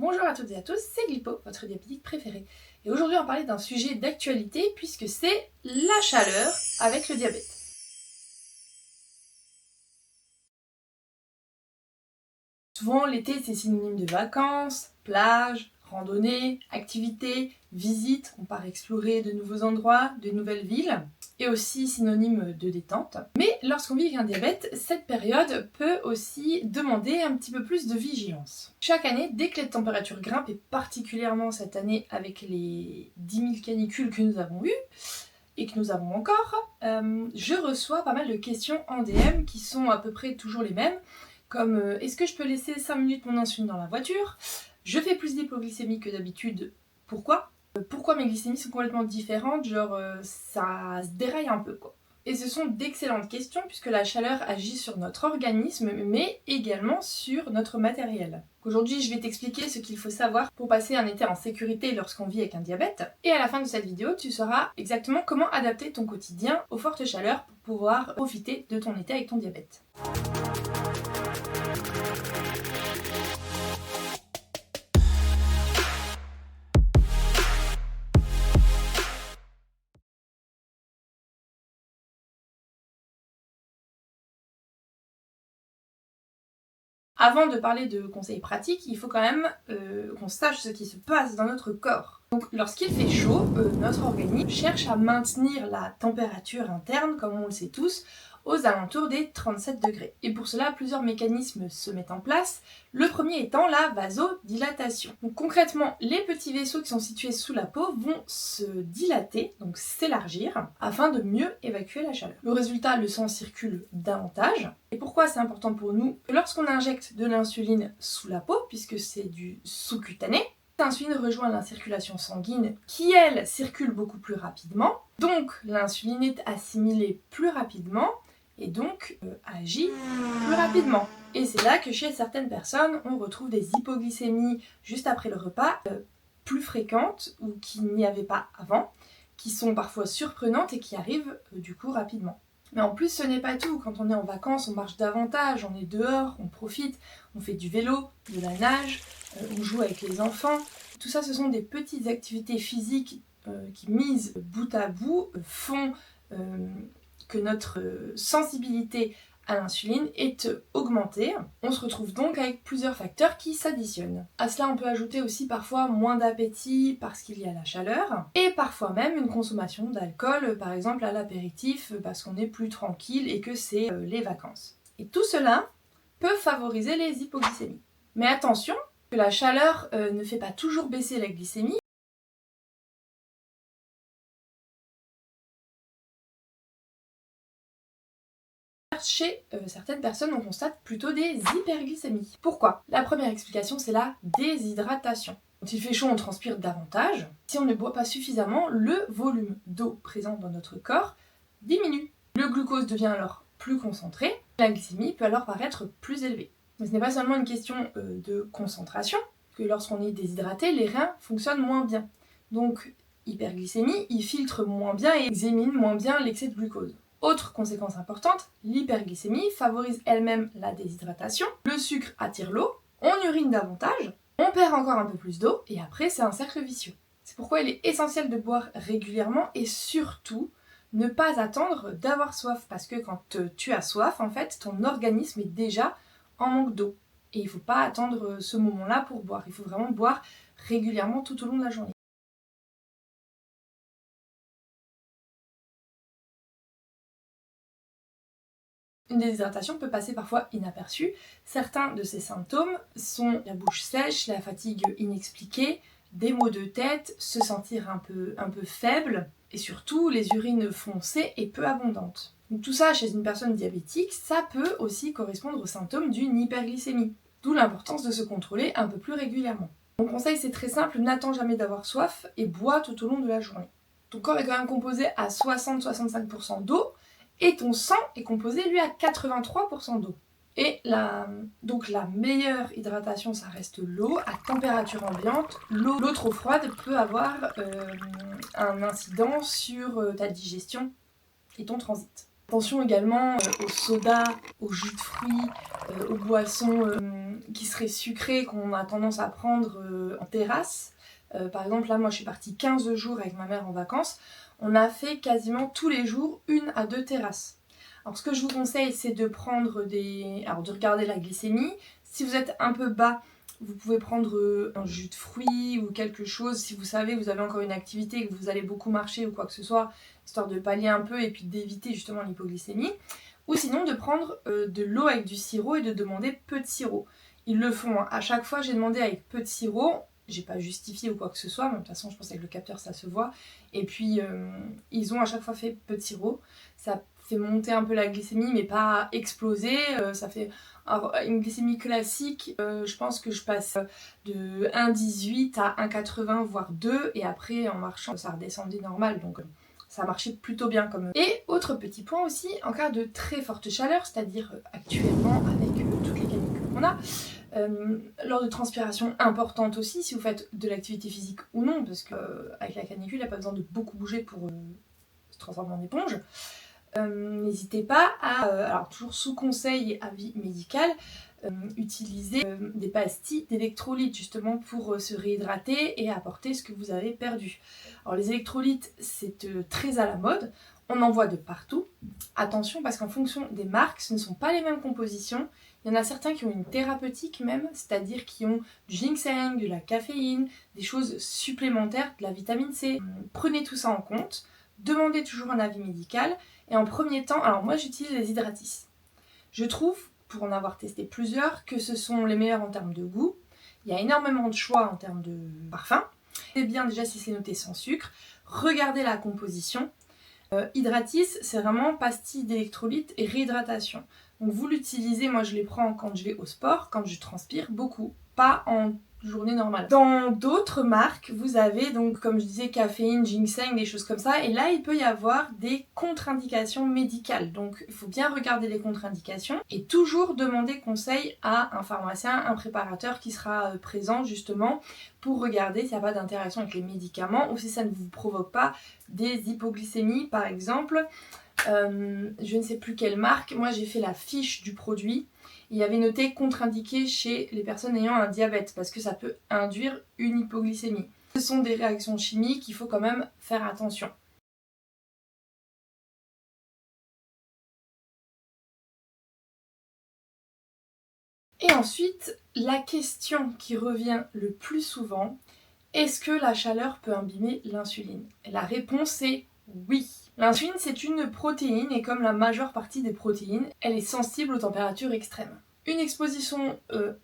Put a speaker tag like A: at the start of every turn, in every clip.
A: Bonjour à toutes et à tous, c'est Glippo, votre diabétique préféré. Et aujourd'hui on va parler d'un sujet d'actualité puisque c'est la chaleur avec le diabète. Souvent l'été c'est synonyme de vacances, plage, randonnée, activités, visites, on part explorer de nouveaux endroits, de nouvelles villes, et aussi synonyme de détente. Mais lorsqu'on vit avec un diabète, cette période peut aussi demander un petit peu plus de vigilance. Chaque année, dès que les températures grimpent, et particulièrement cette année avec les 10 000 canicules que nous avons eues, et que nous avons encore, je reçois pas mal de questions en DM qui sont à peu près toujours les mêmes, comme est-ce que je peux laisser 5 minutes mon insuline dans la voiture? Je fais plus d'hypoglycémie que d'habitude, pourquoi? Pourquoi mes glycémies sont complètement différentes, genre ça se déraille un peu quoi. Et ce sont d'excellentes questions puisque la chaleur agit sur notre organisme mais également sur notre matériel. Aujourd'hui je vais t'expliquer ce qu'il faut savoir pour passer un été en sécurité lorsqu'on vit avec un diabète. Et à la fin de cette vidéo tu sauras exactement comment adapter ton quotidien aux fortes chaleurs pour pouvoir profiter de ton été avec ton diabète. Avant de parler de conseils pratiques, il faut quand même qu'on sache ce qui se passe dans notre corps. Donc lorsqu'il fait chaud, notre organisme cherche à maintenir la température interne, comme on le sait tous, aux alentours des 37 degrés. Et pour cela, plusieurs mécanismes se mettent en place, le premier étant la vasodilatation. Donc concrètement, les petits vaisseaux qui sont situés sous la peau vont se dilater, donc s'élargir, afin de mieux évacuer la chaleur. Le résultat, le sang circule davantage. Et pourquoi c'est important pour nous? Lorsqu'on injecte de l'insuline sous la peau, puisque c'est du sous-cutané, l'insuline rejoint la circulation sanguine qui, elle, circule beaucoup plus rapidement. Donc l'insuline est assimilée plus rapidement et donc agit plus rapidement. Et c'est là que chez certaines personnes, on retrouve des hypoglycémies juste après le repas plus fréquentes ou qu'il n'y avait pas avant, qui sont parfois surprenantes et qui arrivent du coup rapidement. Mais en plus, ce n'est pas tout. Quand on est en vacances, on marche davantage, on est dehors, on profite, on fait du vélo, de la nage, on joue avec les enfants. Tout ça, ce sont des petites activités physiques qui, mises bout à bout, font que notre sensibilité à l'insuline est augmentée. On se retrouve donc avec plusieurs facteurs qui s'additionnent. À cela, on peut ajouter aussi parfois moins d'appétit parce qu'il y a la chaleur et parfois même une consommation d'alcool, par exemple à l'apéritif, parce qu'on est plus tranquille et que c'est les vacances. Et tout cela peut favoriser les hypoglycémies. Mais attention, que la chaleur ne fait pas toujours baisser la glycémie. Chez certaines personnes, on constate plutôt des hyperglycémies. Pourquoi? La première explication, c'est la déshydratation. Quand il fait chaud, on transpire davantage. Si on ne boit pas suffisamment, le volume d'eau présent dans notre corps diminue. Le glucose devient alors plus concentré, la glycémie peut alors paraître plus élevée. Mais ce n'est pas seulement une question de concentration, que lorsqu'on est déshydraté, les reins fonctionnent moins bien. Donc, hyperglycémie, ils filtrent moins bien et examinent moins bien l'excès de glucose. Autre conséquence importante, l'hyperglycémie favorise elle-même la déshydratation, le sucre attire l'eau, on urine davantage, on perd encore un peu plus d'eau et après c'est un cercle vicieux. C'est pourquoi il est essentiel de boire régulièrement et surtout ne pas attendre d'avoir soif parce que quand tu as soif, en fait, ton organisme est déjà en manque d'eau. Et il ne faut pas attendre ce moment-là pour boire, il faut vraiment boire régulièrement tout au long de la journée. Une déshydratation peut passer parfois inaperçue. Certains de ces symptômes sont la bouche sèche, la fatigue inexpliquée, des maux de tête, se sentir un peu faible et surtout les urines foncées et peu abondantes. Donc tout ça chez une personne diabétique, ça peut aussi correspondre aux symptômes d'une hyperglycémie. D'où l'importance de se contrôler un peu plus régulièrement. Mon conseil c'est très simple, n'attends jamais d'avoir soif et bois tout au long de la journée. Ton corps est quand même composé à 60-65% d'eau, et ton sang est composé, lui, à 83% d'eau. Et donc la meilleure hydratation, ça reste l'eau à température ambiante. L'eau trop froide peut avoir un incident sur ta digestion et ton transit. Attention également aux sodas, aux jus de fruits, aux boissons qui seraient sucrés, qu'on a tendance à prendre en terrasse. Par exemple, là, moi, je suis partie 15 jours avec ma mère en vacances. On a fait quasiment tous les jours 1 à 2 terrasses. Alors, ce que je vous conseille, c'est de prendre de regarder la glycémie. Si vous êtes un peu bas, vous pouvez prendre un jus de fruits ou quelque chose. Si vous savez que vous avez encore une activité, que vous allez beaucoup marcher ou quoi que ce soit, histoire de pallier un peu et puis d'éviter justement l'hypoglycémie. Ou sinon de prendre de l'eau avec du sirop et de demander peu de sirop. Ils le font, hein. À chaque fois j'ai demandé avec peu de sirop, j'ai pas justifié ou quoi que ce soit, mais de toute façon je pense qu'avec le capteur ça se voit. Et puis ils ont à chaque fois fait peu de sirop. Ça fait monter un peu la glycémie mais pas exploser. Ça fait une glycémie classique, je pense que je passe de 1,18 à 1,80 voire 2 et après en marchant ça redescendait normal donc ça marchait plutôt bien comme eux. Et autre petit point aussi, en cas de très forte chaleur, c'est-à-dire actuellement avec toutes les canicules qu'on a, lors de transpiration importante aussi, si vous faites de l'activité physique ou non, parce qu'avec la canicule, il n'y a pas besoin de beaucoup bouger pour se transformer en éponge. N'hésitez pas à, alors toujours sous conseil et avis médical, utiliser des pastilles d'électrolytes justement pour se réhydrater et apporter ce que vous avez perdu. Alors les électrolytes c'est très à la mode, on en voit de partout. Attention parce qu'en fonction des marques ce ne sont pas les mêmes compositions. Il y en a certains qui ont une thérapeutique même, c'est-à-dire qui ont du ginseng, de la caféine, des choses supplémentaires, de la vitamine C. Prenez tout ça en compte, demandez toujours un avis médical et en premier temps, alors moi j'utilise les Hydratis. Je trouve, pour en avoir testé plusieurs, que ce sont les meilleurs en termes de goût. Il y a énormément de choix en termes de parfum. C'est bien déjà si c'est noté sans sucre. Regardez la composition. Hydratis, c'est vraiment pastille d'électrolytes et réhydratation. Donc vous l'utilisez, moi je les prends quand je vais au sport, quand je transpire beaucoup, pas en journée normale. Dans d'autres marques, vous avez donc comme je disais caféine, ginseng, des choses comme ça, et là il peut y avoir des contre-indications médicales. Donc il faut bien regarder les contre-indications et toujours demander conseil à un pharmacien, un préparateur qui sera présent justement pour regarder s'il n'y a pas d'interaction avec les médicaments ou si ça ne vous provoque pas des hypoglycémies par exemple. Je ne sais plus quelle marque, moi j'ai fait la fiche du produit. Il y avait noté contre-indiqué chez les personnes ayant un diabète parce que ça peut induire une hypoglycémie. Ce sont des réactions chimiques, il faut quand même faire attention. Et ensuite, la question qui revient le plus souvent, est-ce que la chaleur peut abîmer l'insuline? La réponse est oui. L'insuline c'est une protéine et comme la majeure partie des protéines, elle est sensible aux températures extrêmes. Une exposition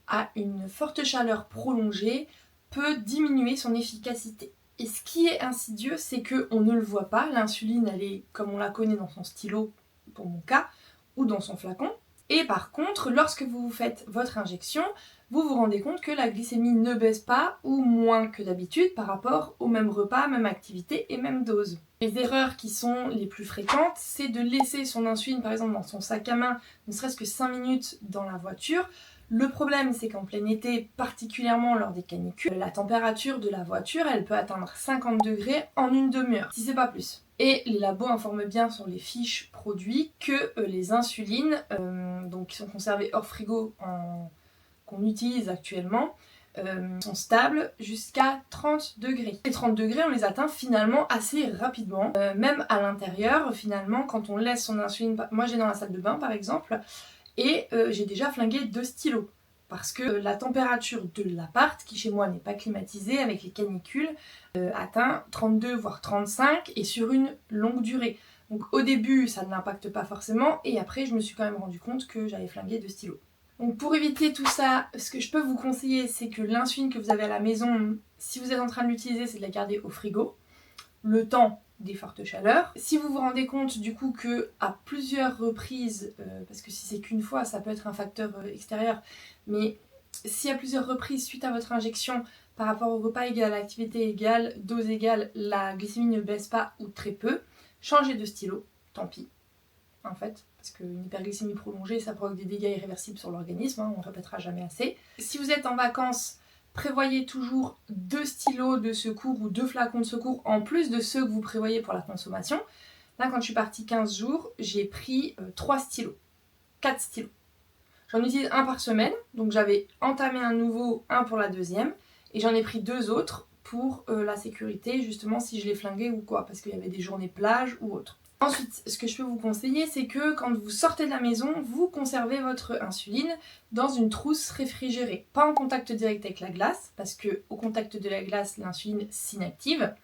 A: à une forte chaleur prolongée peut diminuer son efficacité. Et ce qui est insidieux, c'est qu'on ne le voit pas. L'insuline, elle est comme on la connaît dans son stylo, pour mon cas, ou dans son flacon. Et par contre, lorsque vous faites votre injection, vous vous rendez compte que la glycémie ne baisse pas ou moins que d'habitude par rapport au même repas, même activité et même dose. Les erreurs qui sont les plus fréquentes, c'est de laisser son insuline par exemple dans son sac à main, ne serait-ce que 5 minutes dans la voiture. Le problème c'est qu'en plein été, particulièrement lors des canicules, la température de la voiture elle peut atteindre 50 degrés en une demi-heure, si c'est pas plus. Et les labos informent bien sur les fiches produits que les insulines, donc qui sont conservées hors frigo qu'on utilise actuellement, sont stables jusqu'à 30 degrés. Les 30 degrés, on les atteint finalement assez rapidement. Même à l'intérieur, finalement, quand on laisse son insuline... Moi, j'ai dans la salle de bain, par exemple, et j'ai déjà flingué 2 stylos. Parce que la température de l'appart, qui chez moi n'est pas climatisée, avec les canicules, atteint 32 voire 35 et sur une longue durée. Donc au début, ça ne l'impacte pas forcément, et après, je me suis quand même rendu compte que j'avais flingué 2 stylos. Donc pour éviter tout ça, ce que je peux vous conseiller, c'est que l'insuline que vous avez à la maison, si vous êtes en train de l'utiliser, c'est de la garder au frigo, le temps des fortes chaleurs. Si vous vous rendez compte du coup que à plusieurs reprises, parce que si c'est qu'une fois, ça peut être un facteur extérieur, mais si à plusieurs reprises suite à votre injection, par rapport au repas égal, activité égale, dose égale, la glycémie ne baisse pas ou très peu, changez de stylo, tant pis. En fait, parce qu'une hyperglycémie prolongée, ça provoque des dégâts irréversibles sur l'organisme, hein, on ne répétera jamais assez. Si vous êtes en vacances, prévoyez toujours 2 stylos de secours ou 2 flacons de secours en plus de ceux que vous prévoyez pour la consommation. Là, quand je suis partie 15 jours, j'ai pris 3 stylos, 4 stylos. J'en utilise un par semaine, donc j'avais entamé un nouveau, un pour la deuxième, et j'en ai pris 2 autres pour la sécurité, justement si je les flinguais ou quoi, parce qu'il y avait des journées plage ou autre. Ensuite, ce que je peux vous conseiller, c'est que quand vous sortez de la maison, vous conservez votre insuline dans une trousse réfrigérée. Pas en contact direct avec la glace, parce que au contact de la glace, l'insuline s'inactive.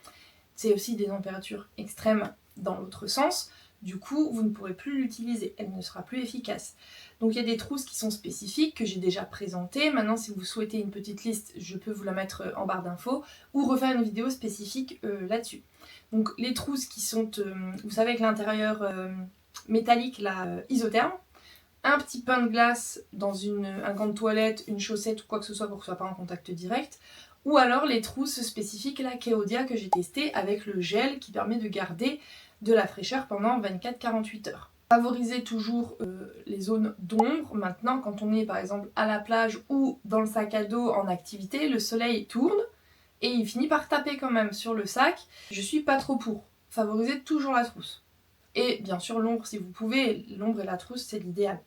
A: C'est aussi des températures extrêmes dans l'autre sens. Du coup, vous ne pourrez plus l'utiliser, elle ne sera plus efficace. Donc il y a des trousses qui sont spécifiques, que j'ai déjà présentées. Maintenant, si vous souhaitez une petite liste, je peux vous la mettre en barre d'infos, ou refaire une vidéo spécifique là-dessus. Donc les trousses qui sont, vous savez, avec l'intérieur métallique, là, isotherme, un petit pain de glace dans un gant de toilette, une chaussette ou quoi que ce soit pour que ce soit pas en contact direct, ou alors les trousses spécifiques, la Keodia que j'ai testée avec le gel qui permet de garder de la fraîcheur pendant 24-48 heures. Favorisez toujours les zones d'ombre. Maintenant, quand on est par exemple à la plage ou dans le sac à dos en activité, le soleil tourne et il finit par taper quand même sur le sac. Je suis pas trop pour. Favorisez toujours la trousse. Et bien sûr l'ombre si vous pouvez, l'ombre et la trousse c'est l'idéal.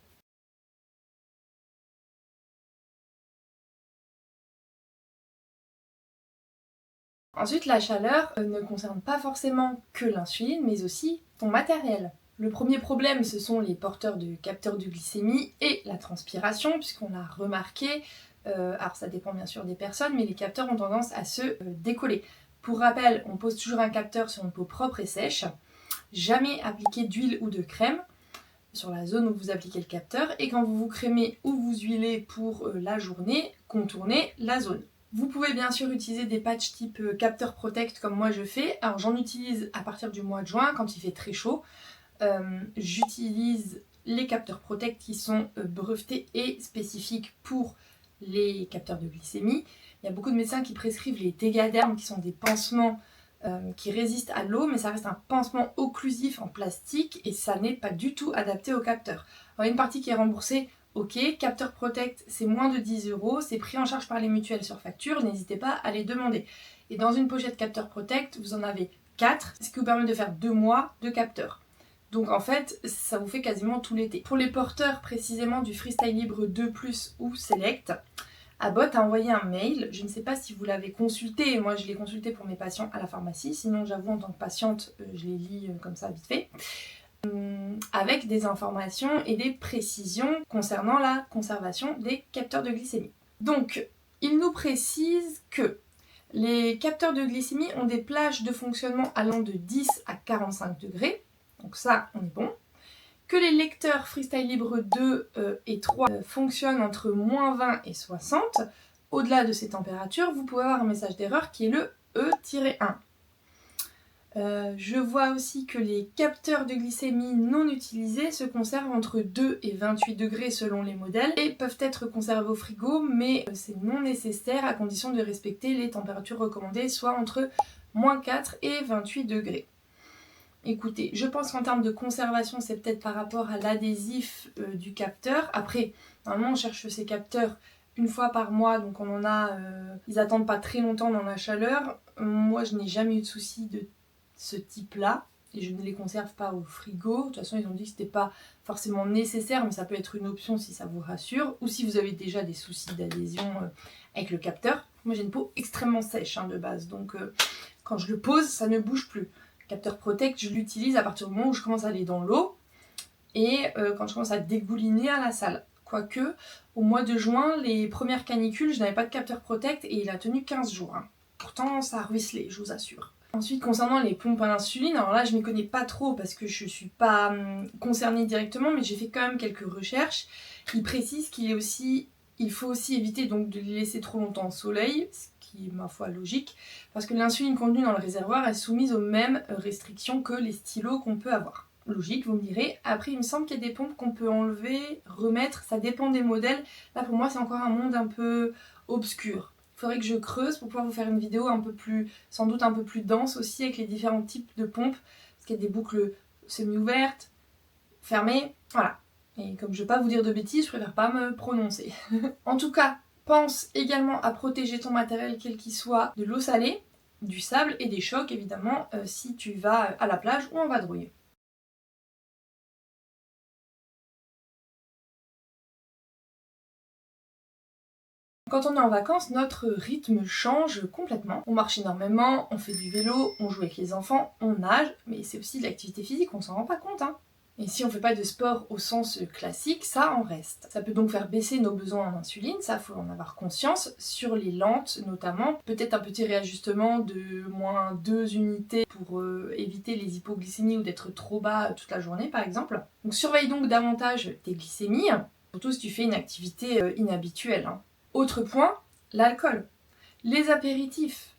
A: Ensuite, la chaleur ne concerne pas forcément que l'insuline, mais aussi ton matériel. Le premier problème, ce sont les porteurs de capteurs de glycémie et la transpiration, puisqu'on l'a remarqué, alors ça dépend bien sûr des personnes, mais les capteurs ont tendance à se décoller. Pour rappel, on pose toujours un capteur sur une peau propre et sèche, jamais appliquer d'huile ou de crème sur la zone où vous appliquez le capteur, et quand vous vous crémez ou vous huilez pour la journée, contournez la zone. Vous pouvez bien sûr utiliser des patchs type Capteur Protect comme moi je fais. Alors j'en utilise à partir du mois de juin quand il fait très chaud. J'utilise les capteurs Protect qui sont brevetés et spécifiques pour les capteurs de glycémie. Il y a beaucoup de médecins qui prescrivent les Tegaderm qui sont des pansements qui résistent à l'eau, mais ça reste un pansement occlusif en plastique et ça n'est pas du tout adapté au capteur. Alors, il y a une partie qui est remboursée. Ok, Capteur Protect, c'est moins de 10 €, c'est pris en charge par les mutuelles sur facture, n'hésitez pas à les demander. Et dans une pochette Capteur Protect, vous en avez 4, ce qui vous permet de faire 2 mois de capteur. Donc en fait, ça vous fait quasiment tout l'été. Pour les porteurs précisément du Freestyle Libre 2+, ou Select, Abbott a envoyé un mail, je ne sais pas si vous l'avez consulté, moi je l'ai consulté pour mes patients à la pharmacie, sinon j'avoue en tant que patiente, je les lis comme ça vite fait, avec des informations et des précisions concernant la conservation des capteurs de glycémie. Donc, il nous précise que les capteurs de glycémie ont des plages de fonctionnement allant de 10 à 45 degrés, donc ça, on est bon. Que les lecteurs Freestyle Libre 2 et 3 fonctionnent entre -20 et 60. Au-delà de ces températures, vous pouvez avoir un message d'erreur qui est le E-1. Je vois aussi que les capteurs de glycémie non utilisés se conservent entre 2 et 28 degrés selon les modèles et peuvent être conservés au frigo, mais c'est non nécessaire à condition de respecter les températures recommandées, soit entre -4 et 28 degrés. Écoutez, je pense qu'en termes de conservation, c'est peut-être par rapport à l'adhésif du capteur. Après, normalement, on cherche ces capteurs une fois par mois, donc on en a... ils attendent pas très longtemps dans la chaleur. Moi, je n'ai jamais eu de soucis de ce type-là, et je ne les conserve pas au frigo. De toute façon, ils ont dit que c'était pas forcément nécessaire, mais ça peut être une option si ça vous rassure, ou si vous avez déjà des soucis d'adhésion avec le capteur. Moi, j'ai une peau extrêmement sèche de base, donc quand je le pose, ça ne bouge plus. Capteur Protect, je l'utilise à partir du moment où je commence à aller dans l'eau et quand je commence à dégouliner à la salle. Quoique, au mois de juin, les premières canicules, je n'avais pas de capteur Protect et il a tenu 15 jours. Pourtant, ça a ruisselé, je vous assure. Ensuite, concernant les pompes à l'insuline, alors là, je m'y connais pas trop parce que je suis pas concernée directement, mais j'ai fait quand même quelques recherches. Il précise il faut aussi éviter donc de les laisser trop longtemps au soleil, ce qui est ma foi logique, parce que l'insuline contenue dans le réservoir est soumise aux mêmes restrictions que les stylos qu'on peut avoir. Logique, vous me direz. Après, il me semble qu'il y a des pompes qu'on peut enlever, remettre, ça dépend des modèles. Là, pour moi, c'est encore un monde un peu obscur. Il faudrait que je creuse pour pouvoir vous faire une vidéo un peu plus, sans doute un peu plus dense aussi, avec les différents types de pompes, parce qu'il y a des boucles semi-ouvertes, fermées, voilà. Et comme je ne vais pas vous dire de bêtises, je préfère pas me prononcer. En tout cas, pense également à protéger ton matériel quel qu'il soit de l'eau salée, du sable et des chocs évidemment si tu vas à la plage ou en vadrouille. Quand on est en vacances, notre rythme change complètement. On marche énormément, on fait du vélo, on joue avec les enfants, on nage, mais c'est aussi de l'activité physique, on s'en rend pas compte, hein. Et si on fait pas de sport au sens classique, ça en reste. Ça peut donc faire baisser nos besoins en insuline, ça faut en avoir conscience, sur les lentes notamment. Peut-être un petit réajustement de moins 2 unités pour éviter les hypoglycémies ou d'être trop bas toute la journée par exemple. Donc surveille donc davantage tes glycémies, surtout si tu fais une activité inhabituelle, hein. Autre point, l'alcool. Les apéritifs.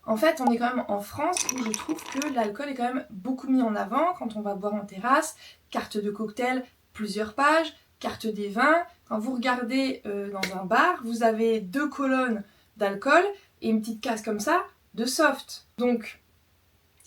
A: En fait, on est quand même en France où je trouve que l'alcool est quand même beaucoup mis en avant quand on va boire en terrasse, carte de cocktail, plusieurs pages, carte des vins. Quand vous regardez dans un bar, vous avez 2 colonnes d'alcool et une petite case comme ça de soft. Donc,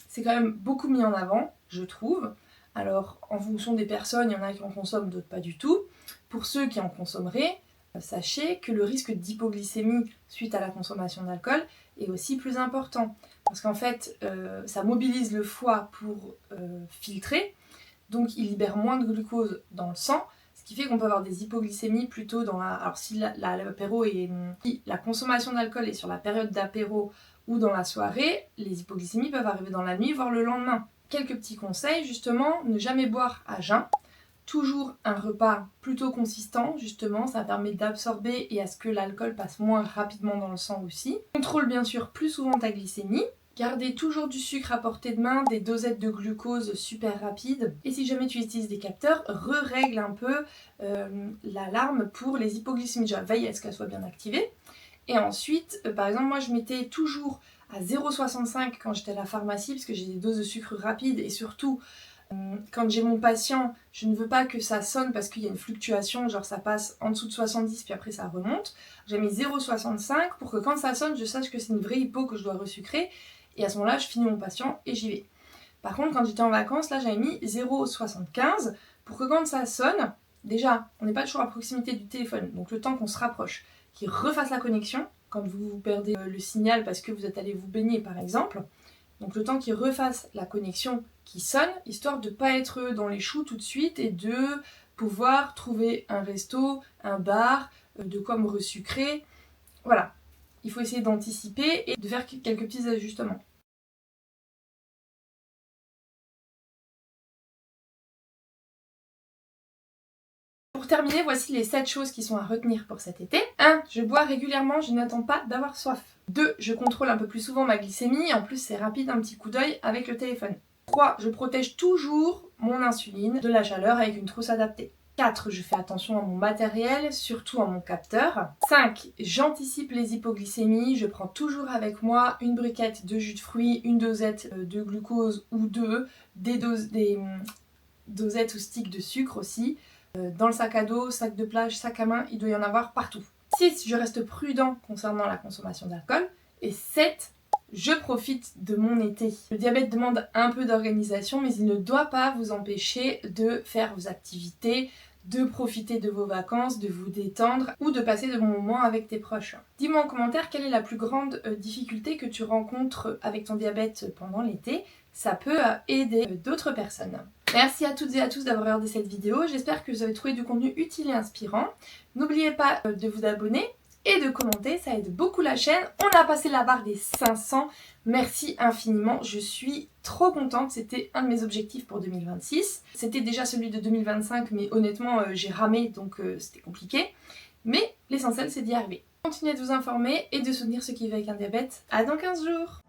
A: c'est quand même beaucoup mis en avant, je trouve. Alors, en fonction des personnes, il y en a qui en consomment, d'autres pas du tout. Pour ceux qui en consommeraient, sachez que le risque d'hypoglycémie suite à la consommation d'alcool est aussi plus important. Parce qu'en fait, ça mobilise le foie pour filtrer, donc il libère moins de glucose dans le sang, ce qui fait qu'on peut avoir des hypoglycémies plutôt dans la... Alors si l'apéro est... Si la consommation d'alcool est sur la période d'apéro ou dans la soirée, les hypoglycémies peuvent arriver dans la nuit, voire le lendemain. Quelques petits conseils, justement, ne jamais boire à jeun. Toujours un repas plutôt consistant, justement, ça permet d'absorber et à ce que l'alcool passe moins rapidement dans le sang aussi. Contrôle bien sûr plus souvent ta glycémie. Gardez toujours du sucre à portée de main, des dosettes de glucose super rapides. Et si jamais tu utilises des capteurs, règle un peu l'alarme pour les hypoglycémies. Déjà, veille à ce qu'elle soit bien activée. Et ensuite, par exemple, moi je mettais toujours à 0,65 quand j'étais à la pharmacie, parce que j'ai des doses de sucre rapides et surtout... Quand j'ai mon patient, je ne veux pas que ça sonne parce qu'il y a une fluctuation, genre ça passe en dessous de 70 puis après ça remonte. J'ai mis 0,65 pour que quand ça sonne, je sache que c'est une vraie hypo que je dois resucrer et à ce moment-là, je finis mon patient et j'y vais. Par contre, quand j'étais en vacances, là j'avais mis 0,75 pour que quand ça sonne, déjà, on n'est pas toujours à proximité du téléphone, donc le temps qu'on se rapproche, qu'il refasse la connexion quand vous perdez le signal parce que vous êtes allé vous baigner par exemple. Donc le temps qu'il refasse la connexion qui sonne, histoire de ne pas être dans les choux tout de suite et de pouvoir trouver un resto, un bar, de quoi me resucrer. Voilà, il faut essayer d'anticiper et de faire quelques petits ajustements. Pour terminer, voici les 7 choses qui sont à retenir pour cet été. 1. Je bois régulièrement, je n'attends pas d'avoir soif. 2. Je contrôle un peu plus souvent ma glycémie, en plus c'est rapide, un petit coup d'œil avec le téléphone. 3. Je protège toujours mon insuline de la chaleur avec une trousse adaptée. 4. Je fais attention à mon matériel, surtout à mon capteur. 5. J'anticipe les hypoglycémies, je prends toujours avec moi une briquette de jus de fruits, une dosette de glucose ou deux, des dosettes ou sticks de sucre aussi. Dans le sac à dos, sac de plage, sac à main, il doit y en avoir partout. 6. Je reste prudent concernant la consommation d'alcool. Et 7. Je profite de mon été. Le diabète demande un peu d'organisation, mais il ne doit pas vous empêcher de faire vos activités, de profiter de vos vacances, de vous détendre ou de passer de bons moments avec tes proches. Dis-moi en commentaire quelle est la plus grande difficulté que tu rencontres avec ton diabète pendant l'été. Ça peut aider d'autres personnes. Merci à toutes et à tous d'avoir regardé cette vidéo. J'espère que vous avez trouvé du contenu utile et inspirant. N'oubliez pas de vous abonner et de commenter, ça aide beaucoup la chaîne. On a passé la barre des 500. Merci infiniment, je suis trop contente. C'était un de mes objectifs pour 2026. C'était déjà celui de 2025, mais honnêtement, j'ai ramé, donc c'était compliqué. Mais l'essentiel, c'est d'y arriver. Continuez de vous informer et de soutenir ceux qui vivent avec un diabète. À dans 15 jours.